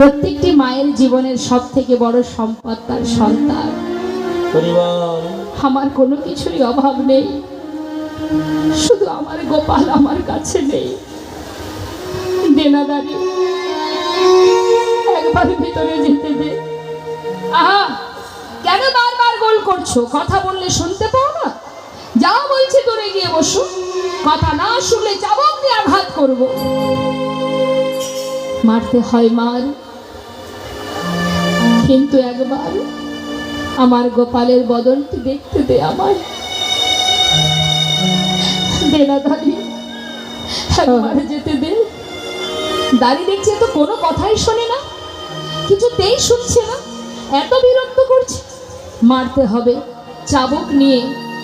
প্রত্যেকটি মায়ের জীবনের সবথেকে বড় সম্পদ তার সন্তান। আমার কোনো কিছুরই অভাব নেই, শুধু আমার গোপাল আমার কাছে নেই। দেনাদারি, একবার ভিতরে যেতে দে। আহা, কেন বারবার গোল করছো? কথা বললে শুনতে পাও না? যা বলছি দূরে গিয়ে বসো। কথা না শুনলে চাবুক দিয়ে আঘাত করবো। মারতে হয় মার, কিন্তু একবার আমার গোপালের বদনটি দেখতে দে। আমার দেনাদারি, একবার যেতে দে। দাঁড়িয়ে দেখছি তো কোনো কথাই শোনে না, কিছুতেই শুনছে না, এত বিরক্ত করছে। মারতে হবে। চাবুক নিয়ে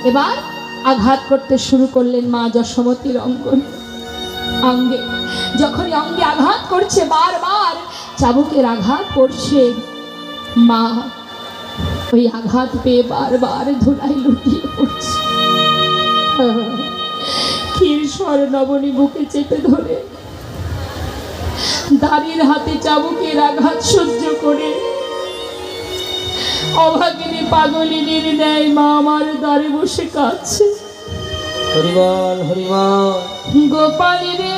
এবার আঘাত করতে শুরু করলেন মা যশোমতীর অঙ্গে। যখনই অঙ্গে আঘাত করছে, বারবার চাবুকের আঘাত পড়ছে, মা ওই আঘাত পেয়ে বারবার ধুলাই লুটিয়ে পড়ছে। ক্ষীর স্বর্ণবনী বুকে চেপে ধরে দাড়ির হাতে চাবুকের আঘাত সহ্য করে অভাগিনী পাগলিনীর ন্যায় মা আমার দ্বারে বসে কাঁদছে। হরিবল হরিবল। গোপালী রে,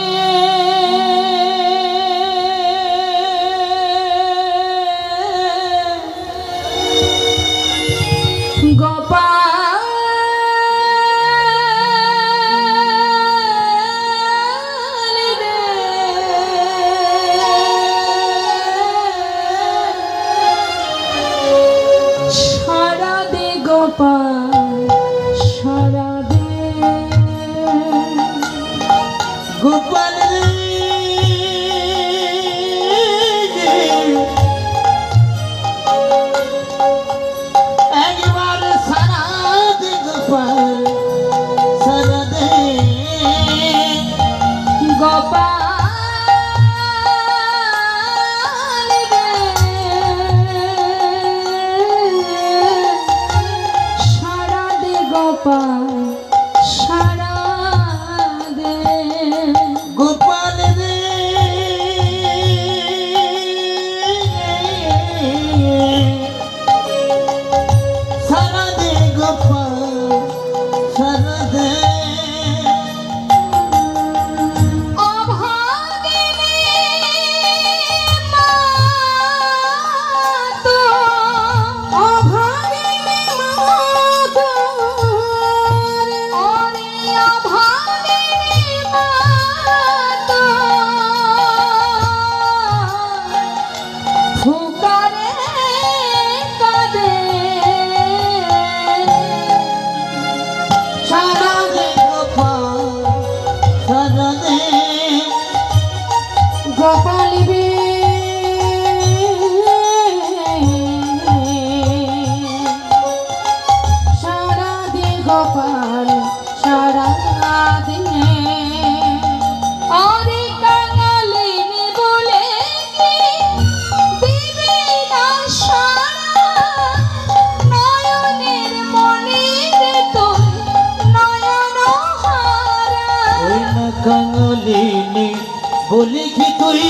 বলি কি তুই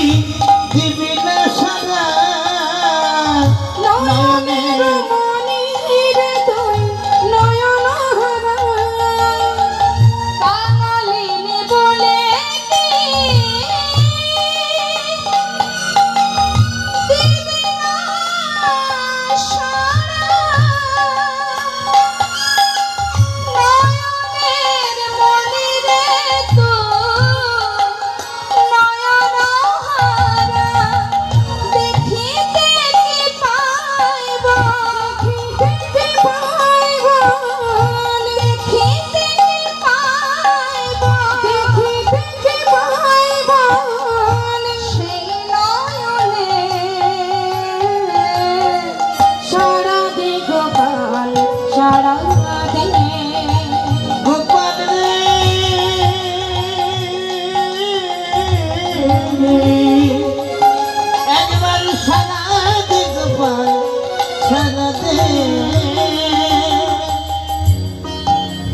দিবি না সারা নয়নের মনির তুই নয়ন হারা। কাঙালিনী বলে দিবি না সারা, নয়নের মনিরে তুই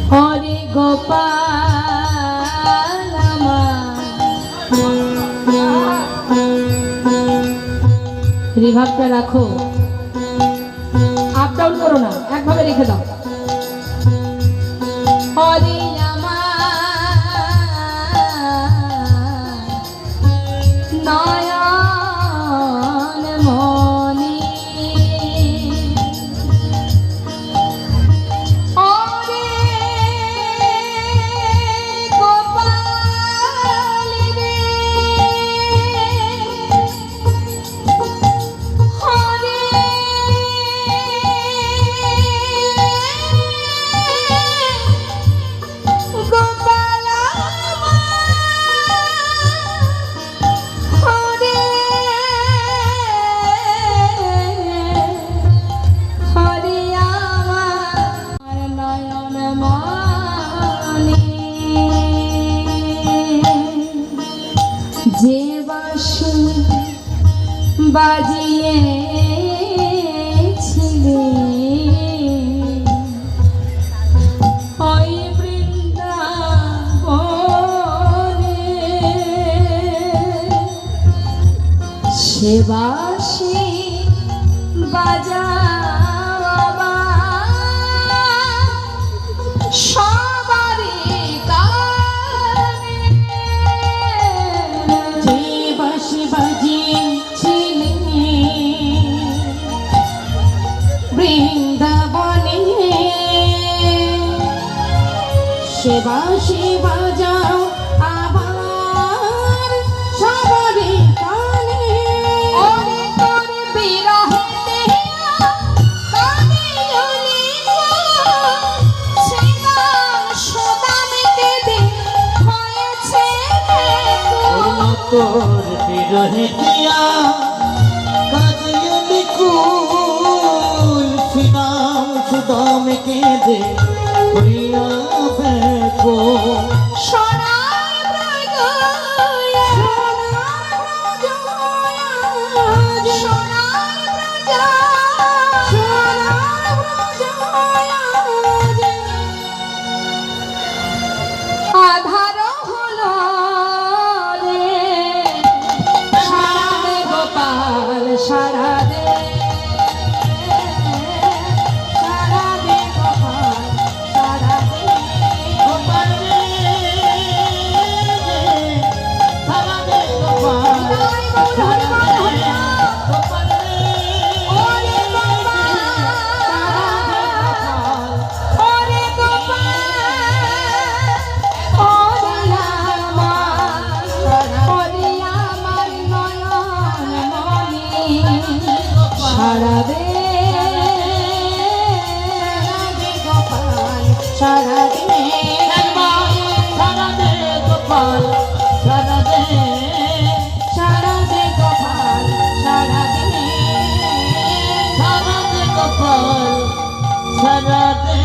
হরে গোপাল আমার রিভাবটা রাখো, আপ ডাউন করো না, একভাবে রেখে দাও। হরি আমার নয়ন মনি, ওরে গোপাল রে, হরে গোপাল হরে, হরে আমার নয়ন মনি, যে বাঁশি বাজিয়েছিলে ওই বৃন্দাবনে, সে বাঁশি বাজাও আবার সবারই কানে, যে বাঁশি বাজিয়েছিলে বৃন্দাবনে, সে বাঁশি বাজাও আবার সবারই কানে। ওরে তোর বিরহে দেহিয়া কাঁদে জ্বলিব, শ্রীরাম সুদাম কেঁদে হয়েছে ব্যাকুল। তোর বিরহে দিয়া কাঁদিয়ে বিকুল, শ্রীরাম সুদাম কেঁদে হইয়া ব্যাকুল। সোনার ব্রজয়া, সোনার ব্রজয়া, আধার হলো রে, সারা দে গোপাল সারা দে, সারা দে গোপাল সারা দে, গোপাল রে, সারা দে গোপাল, সারা দে গোপাল রে, ওরে গোপাল, ওরে গোপাল, ওরে আমার নয়ন মনি, সারা দে গোপাল, সারা দে সারা দে গোপাল, সারা দে সারা দে গোপাল সারা দে, সারা দে গোপাল, সারা দে।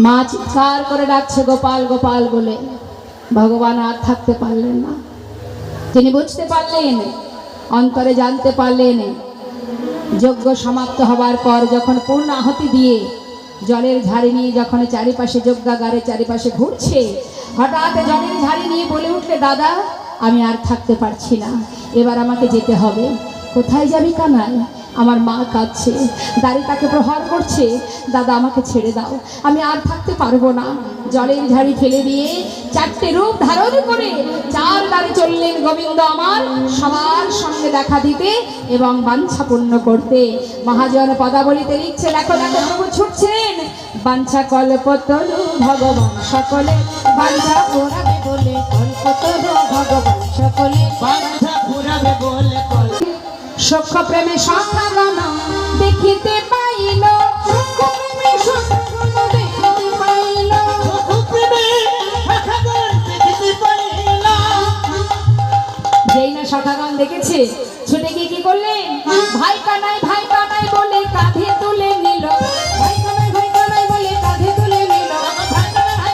মা চিৎকার করে ডাকছে গোপাল গোপাল বলে। ভগবান আর থাকতে পারলেন না, তিনি বুঝতে পারলেন, অন্তরে জানতে পারলেন, যজ্ঞ সমাপ্ত হবার পর যখন পূর্ণ আহুতি দিয়ে জলের ঝাড়ি নিয়ে যখন চারিপাশে যজ্ঞাগারের চারিপাশে ঘুরছে, হঠাৎ জলের ঝাড়ি নিয়ে বলে উঠলে, দাদা আমি আর থাকতে পারছি না, এবার আমাকে যেতে হবে। কোথায় যাবি কানাই? আমার মা কাঁদছে, দাড়ি তাকে প্রহার করছে, দাদা আমাকে ছেড়ে দাও, আমি আর থাকতে পারবো না। জলের ঝাড়ি ফেলে দিয়ে চারটে রূপ ধারণ করে চার দ্বারে চললেন গোবিন্দ আমার সবার সঙ্গে দেখা দিতে এবং বাঞ্ছা পূর্ণ করতে। মহাজন পদাবলিতে লিখছে, দেখো দেখো প্রভু ছুটছেন, বাঞ্ছা কল্পতরু ভগবান সকলে বাঞ্ছা পুরাবে বলে, কল্পতরু ভগবান সকলে বাঞ্ছা পুরাবে বলে কল, সখ্য প্রেমে সখাগণ দেখিতে পাইল, সখ্য প্রেমে সখাগণ দেখিতে পাইল, যেই না সখাগণ দেখেছে, ছুটে গিয়ে কি করলেন, ভাই কানাই বলে কাঁধে তুলে নিল, ভাই কানাই বলে কাঁধে তুলে নিল, ভাই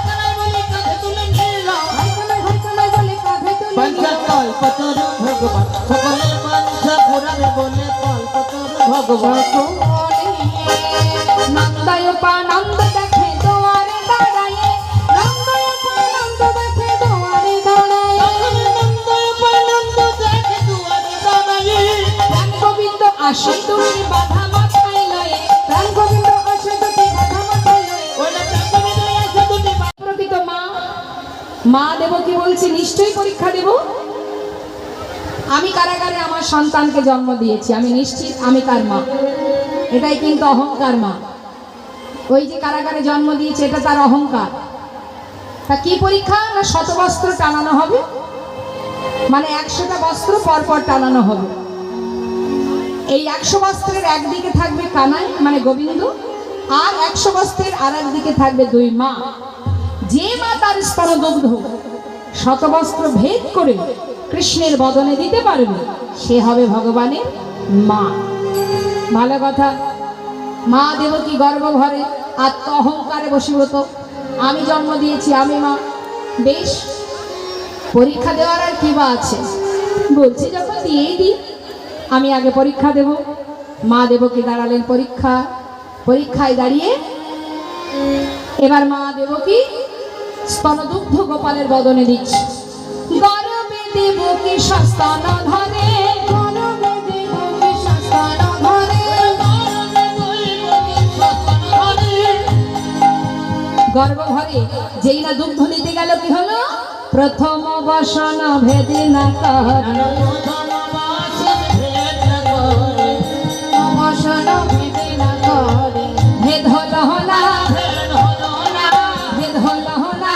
কানাই বলে কাঁধে তুলে নিল, ভাই কানাই বলে কাঁধে তুলে বাঞ্ছা নিল। কল্পতরু ভগবান সকলে, বাঞ্ছা পুরাবে বলে কল্পতরু ভগবান। নন্দয়পানন্দ দেখে দুয়ারে দাঁড়ায়ে, নন্দয়পানন্দ দেখে দুয়ারে দাঁড়ায়ে, আসে তুমি বাধা মাথায় লয়ে, প্রাণ গোবিন্দ আসে দুটি বাধা মাথায় লয়ে, ওইটা প্রাণ গোবিন্দ আসে দুটি প্রকৃত মা দেব কি বলছি নিশ্চয়ই পরীক্ষা দেব। আমি কারাগারে আমার সন্তানকে জন্ম দিয়েছি, আমি নিশ্চিত আমি তার মা। এটাই কিন্তু অহংকার মা। ওই যে কারাগারে জন্ম দিয়েছে এটা তার অহংকার। তা কি পরীক্ষা? না শতবস্ত্র টানানো হবে, মানে 100টা বস্ত্র পরপর টানানো হবে। এই 100 বস্ত্রের একদিকে থাকবে কানাই মানে গোবিন্দ, আর 100 বস্ত্রের আর একদিকে থাকবে দুই মা। যে মা তার স্তনদগ্ধ শতবস্ত্র ভেদ করে কৃষ্ণের বদনে দিতে পারবে সে হবে ভগবানের মা। ভালো কথা। মা দেবকী গর্ভভরে আত্ম অহংকারে বশীভূত, আমি জন্ম দিয়েছি, আমি মা। বেশ, পরীক্ষা দেওয়ার আর কি বা আছে, বলছি যখন দিয়েই দিই। আমি আগে পরীক্ষা দেব। মা দেবকী দাঁড়ালেন পরীক্ষায় দাঁড়িয়ে এবার মা দেবকী স্তনদুগ্ধ গোপালের বদনে দিচ্ছে। গর্বে দেবকী সস্তন ধরে, গর্বে দেবকী সস্তন ধরে, গর্ভভরে যেই না দুগ্ধ নিতে গেল কি হলো? প্রথম বসন ভেদে না কর, বসন ভেদে না করে, ভেদ হলো না, ভেদ হলো না,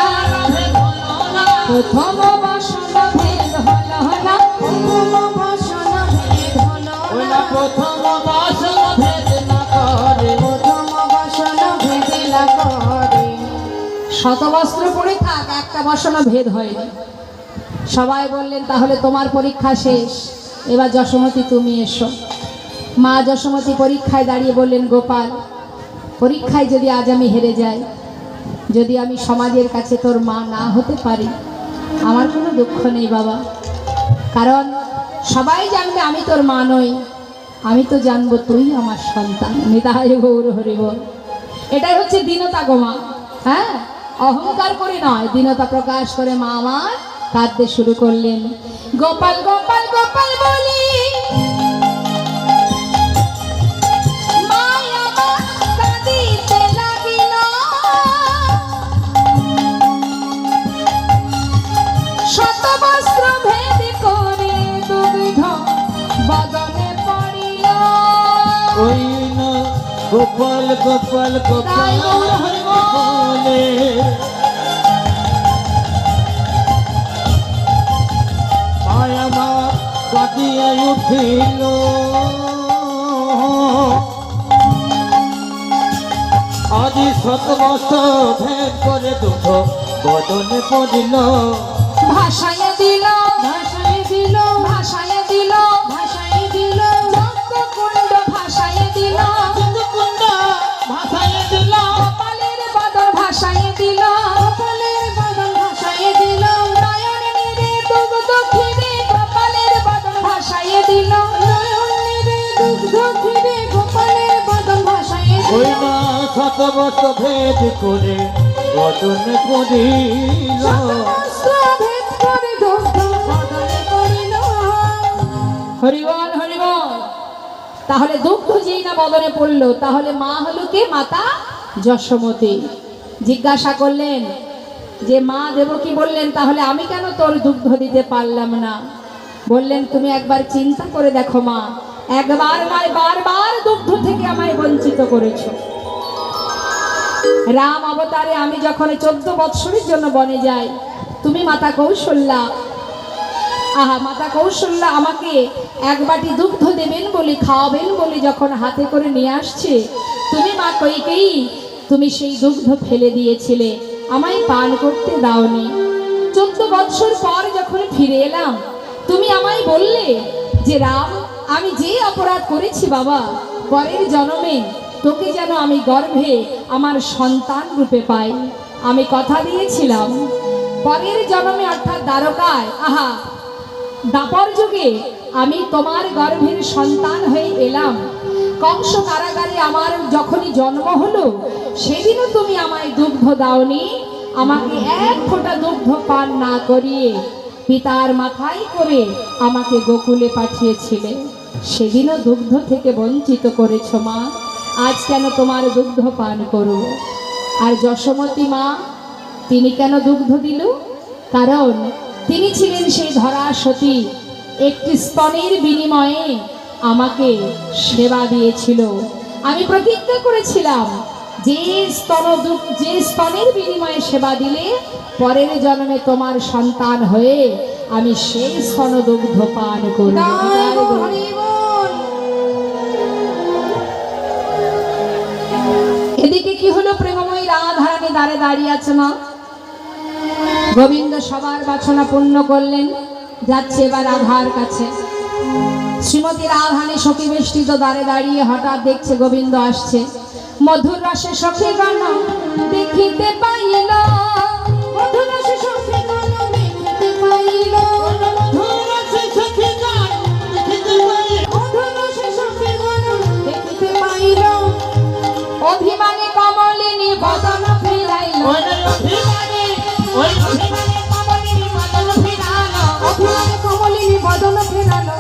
প্রথম বসন ভেদ হলো না, প্রথম বসন ভেদ হলো না, প্রথম বাসন ভেদ না করে, প্রথম বসন ভেদে না করে। শতবস্ত্র পরে থাক, একটা বসন ভেদ হয়নি। সবাই বললেন তাহলে তোমার পরীক্ষা শেষ, এবার যশোমতী তুমি এসো। মা যশোমতী পরীক্ষায় দাঁড়িয়ে বললেন, গোপাল, পরীক্ষায় যদি আজ আমি হেরে যাই, যদি আমি সমাজের কাছে তোর মা না হতে পারি, আমার কোনো দুঃখ নেই বাবা, কারণ সবাই জানবে আমি তোর মা নই, আমি তো জানবো তুই আমার সন্তান। নিতাই গৌর হরি বল। এটাই হচ্ছে দীনতা গো মা। হ্যাঁ, অহংকার করে নয়, দীনতা প্রকাশ করে মা আমার কাঁদতে শুরু করলেন। গোপাল গোপাল গোপাল বলি মায়া আমার কাঁদিতে লাগিল, শতবস্ত্র ভেদ করে দুগ্ধ বদনে পড়িল। ওই না গোপাল গোপাল গোপাল বলে মায়া মা কাটিয়া উঠিল, আজি শতবস্ত্র ভেদ করে দুঃখ বদনে পড়িল, ভাষায় দিল, ভাষায় দিল, ভাষায় দিল, ভাষায় দিল, যজ্ঞকুণ্ড ভাষায় দিল, কুন্ড ভাষায় দিল, কপালের বদন ভাষায় দিল, কপালের বদন ভাষায় দিল, নয়ন নিরে দুগ্ধ খিরে কপালের বদন ভাষায় দিল, নয়ন নিরে দুগ্ধ খিরে গোপালের বদন ভাষায় ওই দিল, না শতবস্ত্র ভেদ করে বদনে পড়িল। শতবস্ত্র ভেদ করে দুগ্ধ বদনে পড়িল। হরিবল হরিবল। তাহলে দুগ্ধ যেই না বদনে পড়লো, তাহলে মা হলো কে? মাতা যশোমতী। জিজ্ঞাসা করলেন যে মা দেবকী বললেন, তাহলে আমি কেন তোর দুগ্ধ দিতে পারলাম না? বললেন, তুমি একবার চিন্তা করে দেখো মা, একবার নয় বারবার দুগ্ধ থেকে আমায় বঞ্চিত করেছো। রাম অবতারে আমি যখন 14 বৎসরের জন্য বনে যাই, তুমি মাতা কৌশল্যা, মাতা কৌশল্যা আমাকে এক বাটি দুগ্ধ দেবেন বলে, খাওয়াবেন বলে যখন হাতে করে নিয়ে আসছে, তুমি মা কইকেই তুমি সেই দুগ্ধ ফেলে দিয়েছিলে, আমায় পান করতে দাওনি। 14 বৎসর পর যখন ফিরে এলাম, তুমি আমায় বললে যে রাম, আমি যে অপরাধ করেছি বাবা, পরের জন্মে তোকে যেন আমি গর্ভে আমার সন্তান রূপে পাই। আমি কথা দিয়েছিলাম পরের জন্মে অর্থাৎ দ্বারকায়, দাপর যুগে আমি তোমার গর্ভের সন্তান হয়ে এলাম। কংস কারাগারে আমার যখনই জন্ম হলো, সেদিনও তুমি আমায় দুগ্ধ দাওনি, আমাকে এক ফোঁটা দুগ্ধ পান না করিয়ে পিতার মাথায় করে আমাকে গোকুলে পাঠিয়েছিলে। সেদিনও দুগ্ধ থেকে বঞ্চিত করেছ মা, আজ কেন তোমার দুগ্ধ পান করব? আর যশোমতী মা, তিনি কেন দুগ্ধ দিল? কারণ তিনি ছিলেন সেই ধরা সতী, একটি স্তনের বিনিময়ে আমাকে সেবা দিয়েছিল। আমি প্রতিজ্ঞা করেছিলাম যে স্তনের বিনিময়ে সেবা দিলে পরের জন্মে তোমার সন্তান হয়ে আমি সেই স্তন দুগ্ধ পান করব। এদিকে কি হলো? প্রেমময়ী রাধারানী দ্বারে দাঁড়িয়ে আছে মা। গোবিন্দ সবার বাসনা পূর্ণ করলেন, যাচ্ছে এবার রাধার কাছে। শ্রীমতী রাধারানী সখী বেষ্টিত দ্বারে দাঁড়িয়ে হঠাৎ দেখছে গোবিন্দ আসছে। মধুর রসে সখী গান দেখিতে পাইল, মধুর রসে সখী গান দেখিতে পাইল, মধুর রসে সখী গান দেখিতে পাইল, মধুর রসে সখী গান দেখিতে পাইল। অভিমানী কমলিনী বদন ফিরাইল, অভিমানী কমলিনী বদন ফিরালো, অভিমানী কমলিনী বদন ফিরালো।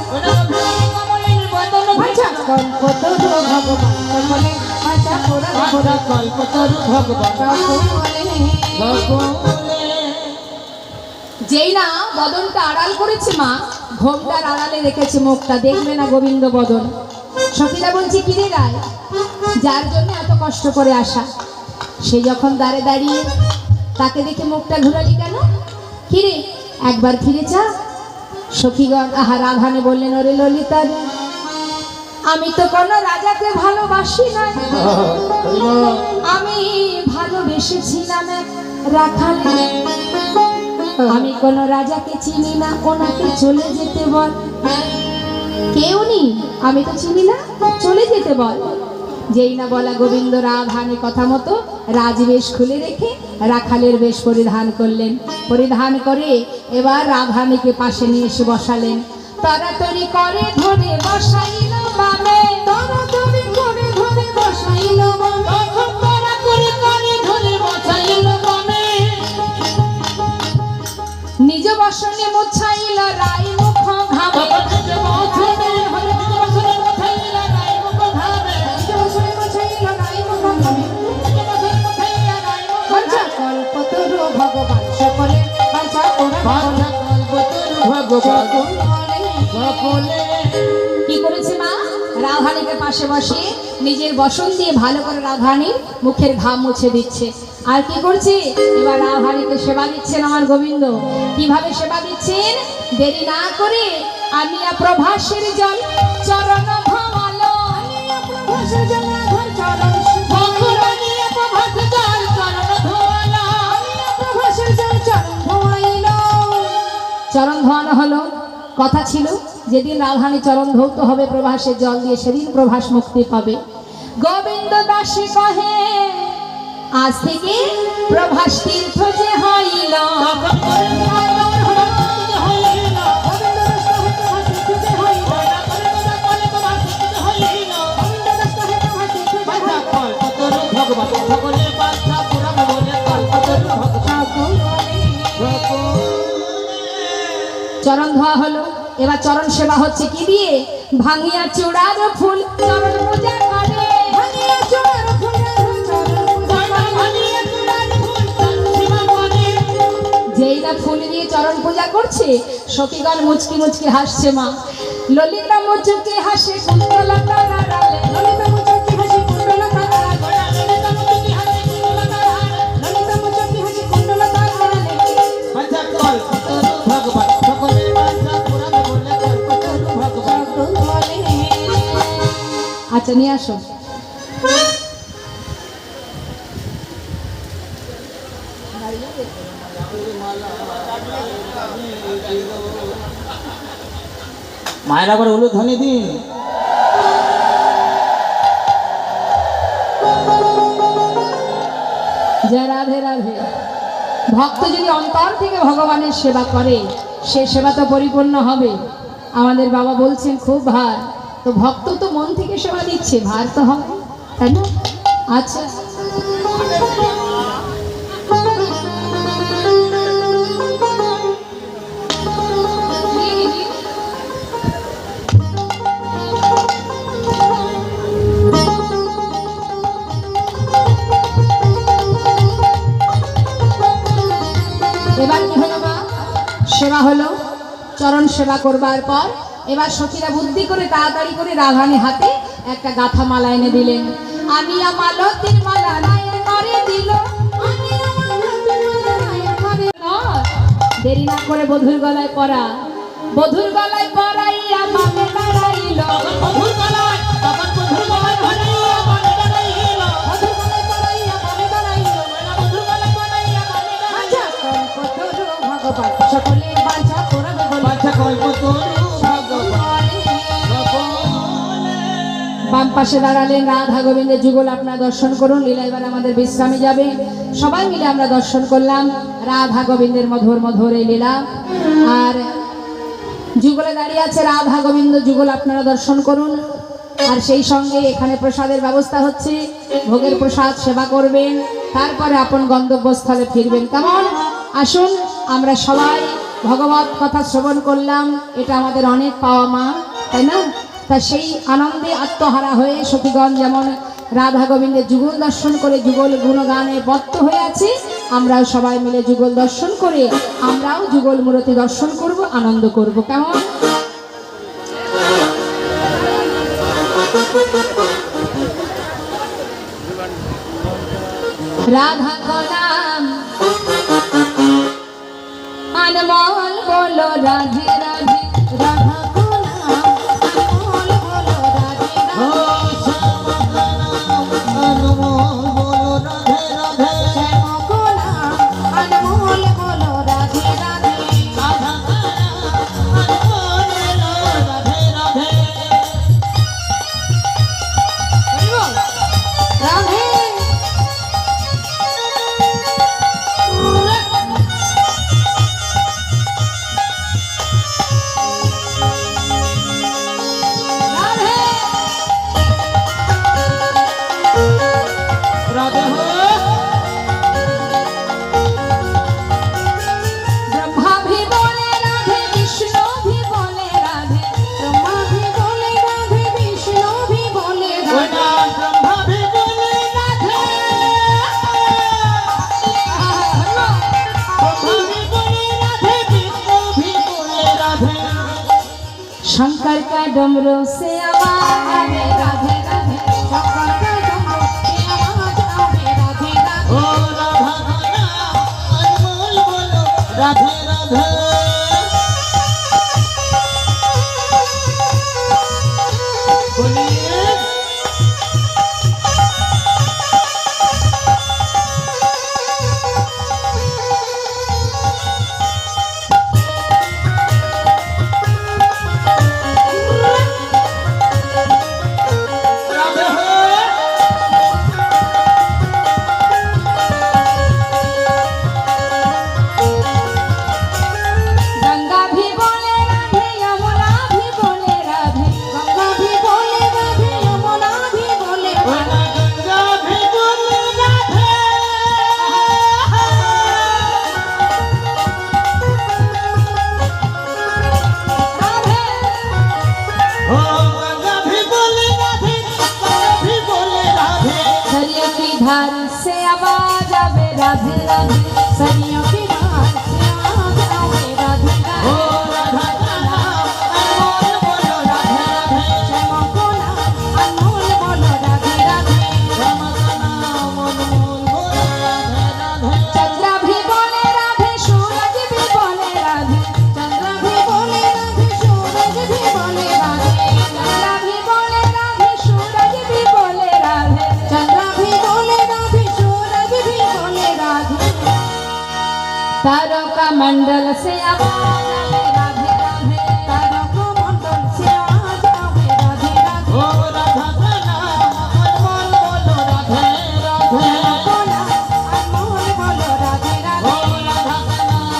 কল্পতরু ভগবান সকলে আশা পুরা পুরা, কল্পতরু ভগবান সকলে। যেই না বদনটা আড়াল করেছে মা, ঘোমটার আড়ালে রেখেছে মুখটা, দেখবে না গোবিন্দ বদন। সখীরা বলছে, কিরে রায়, যার জন্য এত কষ্ট করে আসা, সে যখন দাঁড়ে দাঁড়িয়ে তাকে দেখে মুখটা ঘুরালি কেন? কিরে একবার ফিরে যা। সখীগণ আহা রাধানে বললেন, ওরে ললিতা রে, আমি তো কোনো রাজাকে ভালোবাসি না, আমি ভালোবেসেছিলাম এক রাখালে। আমি কোনো রাজাকে চিনি না, ওনাকে চলে যেতে বল। কেউ নেই, আমি তো চিনি না, চলে যেতে বল। যেই না বলা গোবিন্দ রাধানী কথা মতো রাজবেশ খুলে রেখে রাখালের বেশ পরিধান করলেন। পরিধান করে এবার রাধানীকে পাশে নিয়ে এসে বসালেন। তাড়াতাড়ি করে ধরে বসাইল বামে, তাড়াতাড়ি করে ধরে বসাইল বামে, তাড়াতাড়ি করে ধরে বসাইল বামে। নিজ বসনে মুছাইল রায় মুখ ঘামে, নিজ বসনে মুছাইল রায় মুখ ঘামে, নিজ বসনে মুছাইল রায় মুখ ঘামে, নিজ বসনে মুছাইল রায় মুখ ঘামে। কল্পতরু ভগবান সকলে বাঁচা ওরা, কল্পতরু ভগবান সকলে। কি করেছে মা? রাধানীকে পাশে বসিয়ে নিজের বসন দিয়ে ভালো করে রাধানীর মুখের ঘাম মুছে দিচ্ছে। আর কি করছে? এবার রাধানীকে সেবা দিচ্ছেন আমার গোবিন্দ। কিভাবে সেবা দিচ্ছেন? দেরি না করে আনিয়া প্রভাসের জল চরণ ভালো, আনিয়া প্রভাসের জল রাধার চরণ ভকুর, আনিয়া প্রভাসের জল চরণ ধোয়ালো, আনিয়া প্রভাসের জল চরণ ধোয়াইলো। চরণ ধোয়ানো হলো। কথা ছিল যেদিন রাধানী চরণ ধৌত হবে প্রভাসের জল দিয়ে, সেদিন প্রভাস মুক্তি পাবে। গোবিন্দ দাসী কহে, আজ থেকে প্রভাস তীর্থ যে হইল, চরণ ধোয়া হলো। এবার চরণ সেবা হচ্ছে কি দিয়ে? ভাঙিয়া চূড়ার ফুল চরণ পূজা করে, ভাঙিয়া চূড়ার ফুল চরণ পূজা করে, ভাঙিয়া চূড়ার ফুল চরণ সেবা করে। যেই না ফুল দিয়ে চরণ পূজা করছে, সখীগণ মুচকি মুচকি হাসছে মা। ললিতা মুচকি হাসে কুণ্ডলতার আড়ালে, ললিতা মুচকি হাসে কুণ্ডলতার আড়ালে, ললিতা মুচকি হাসে কুণ্ডলতার আড়ালে, ললিতা মুচকি হাসে কুণ্ডলতার আড়ালে। বাঁচা কল্পতরু ভগবান সকলে, বাঁচা পুরাণে বলে কল্পতরু ভগবান সকলে। আচ্ছা নিয়ে আসো। মায়ের আবার হলুদ ধ্বনি দিন। জয় রাধে রাধে। ভক্ত যদি অন্তর থেকে ভগবানের সেবা করে, সে সেবা তো পরিপূর্ণ হবে। আমাদের বাবা বলছেন খুব ভার, তো ভক্ত তো মন থেকে সেবা দিচ্ছে, ভার তো হবে, তাই না? আচ্ছা চরণ সেবা করবার পর এবার সখীরা বুদ্ধি করে তাড়াতাড়ি করে রাধানি হাতে একটা গাথা মালা এনে দিলেন। আমি আমালতির মালা রায়ের করে দিল, আমি আমালতির মালা রায়ের করে দিল। দেরি না করে বধুর গলায় পরা, বধুর গলায় পরাইয়া মামে দাঁড়াইল, মধুর গলায়, তখন মধুর গলায় বানাইয়া মনে দাঁড়াইল। বধুর গলায় পরাইয়া মামে দাঁড়াইল। মধুর গলায় বানাইয়া মনে দাঁড়াইল। কল্পতরু ভগবান সকলের বাঞ্ছা পূরণ বলে। বাছা কল্পতরু ভগবান সকলে। বাম পাশে দাঁড়ালেন রাধা গোবিন্দের যুগল, আপনারা দর্শন করুন। লীলা এবার আমাদের বিশ্রামে যাবে। সবাই মিলে আমরা দর্শন করলাম রাধা গোবিন্দের মধুর মধুর এই লীলা। আর যুগলে দাঁড়িয়ে আছে রাধা গোবিন্দ যুগল, আপনারা দর্শন করুন। আর সেই সঙ্গে এখানে প্রসাদের ব্যবস্থা হচ্ছে, ভোগের প্রসাদ সেবা করবেন, তারপরে আপন গন্তব্যস্থলে ফিরবেন। কেমন? আসুন আমরা সবাই ভগবত কথা শ্রবণ করলাম, এটা আমাদের অনেক পাওয়া মা, তাই না? তা সেই আনন্দে আত্মহারা হয়ে সখীগণ যেমন রাধা গোবিন্দের যুগল দর্শন করে যুগল গুণগানে বদ্ধ হয়ে আছে, আমরাও সবাই মিলে যুগল দর্শন করে আমরাও যুগল মূর্তি দর্শন করব, আনন্দ করব। কেমন? রাধা নাম अनमोल बोलो राधे राधे, राधा को नाम अनमोल बोलो राधे ও राधे, শ্যামা নাম অনমোল বলো রাধে রাধে। श्याम को नाम अनमोल बोलो राधे राधे। রাধা নাম অনমোল বলো রাধে রাধে। राधे राधे রাধে হো ब्रह्मा भी बोले राधे, विष्णु भी बोले राधे, ब्रह्मा भी बोले राधे, विष्णु भी बोले ওই राधे। না ব্রহ্মা ভি বলে রাধে। ব্রহ্মা ভি বলে রাধে, বিষ্ণু ভি বলে রাধে। शंकर का डमरू से आवाज आवे राधे राधे, शंकर का डमरू से आवाज आवे राधे ও राधे। রাধা নাম অনমোল বলো রাধে রাধে। বলিয়ে রাধে হো गंगा भी बोले राधे, यमुना भी बोले राधे, गंगा भी बोले राधे, यमुना भी बोले ওই राधे। না গঙ্গা ভি বলে রাধে। राधे ও গঙ্গা ভি বলে রাধে, গঙ্গা ভি বলে রাধে। सरियों की धार से आवाज आवे राधे राधे, सरियों की धार से आवाज आवे राधे ও राधे। রাধা নাম অনমোল বলো রাধে রাধে। श्यामा को नाम अनमोल बोलो राधे राधे। শ্যামা নাম অনমোল বলো রাধে রাধে। चंद्रा भी बोले राधे, सूरज भी बोले राधे, चंद्रा भी बोले राधे, सूरज भी बोले राधे, चंद्रा भी बोले राधे, सूरज भी बोले राधे, चंद्रा भी बोले राधे, सूरज भी बोले राधे। तारों का मंडल से आवाज आवे राधे राधे, तारों का मंडल से आवाज आवे राधे राधे। ও রাধা নাম অনমোল বলো রাধে রাধে। को नाम अनमोल बोलो राधे ও राधे। রাধা নাম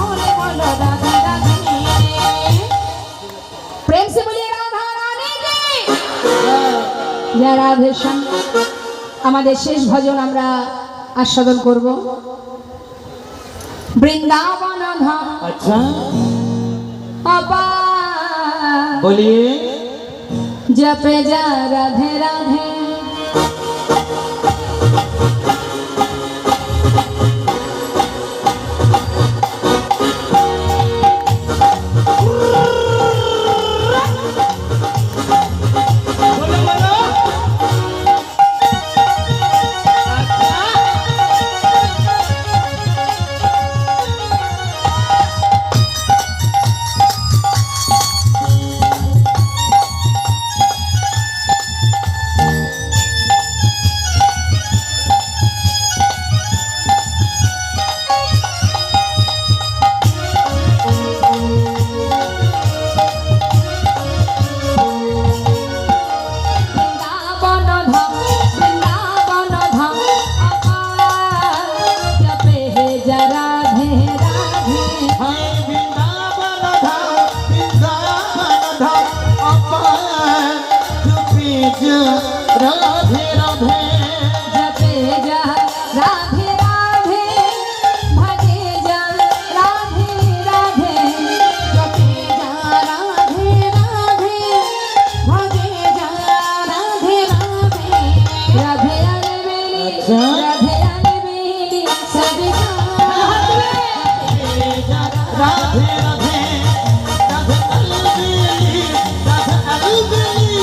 অনমোल বলো রাধে রাধে। प्रेम से बोलिए राधा रानी की जय। राधे श्याम। আমাদের শেষ ভজন আমরা আস্বাদন করব। বৃন্দাবন ধাম আচ্ছা अपार, বলিয়ে जपे जा राधे राधे। রাধে রাধে जपे जा राधे राधे भजे जा राधे राधे जपे जा राधे राधे भजे जा राधे राधे राधे अलबेली अच्छा। राधे अलबेली सभी राधे राधे राधे अलबेली राधे अलबेली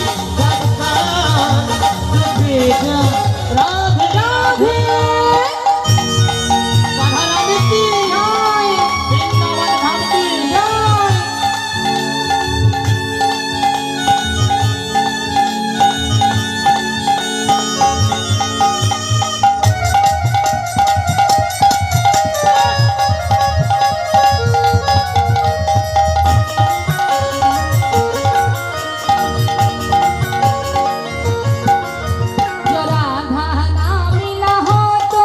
जपे जा राधे राधे राधा रानी की जय वृंदावन धाम की जय जो राधा ना मिला हो तो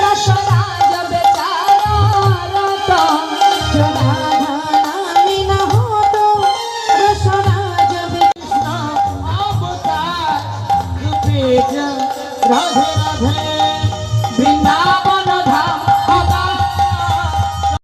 रसोदा जब बेचारा रोता जो राधा नाम न हो तो रसना जब अवतार जपे जा राधे राधे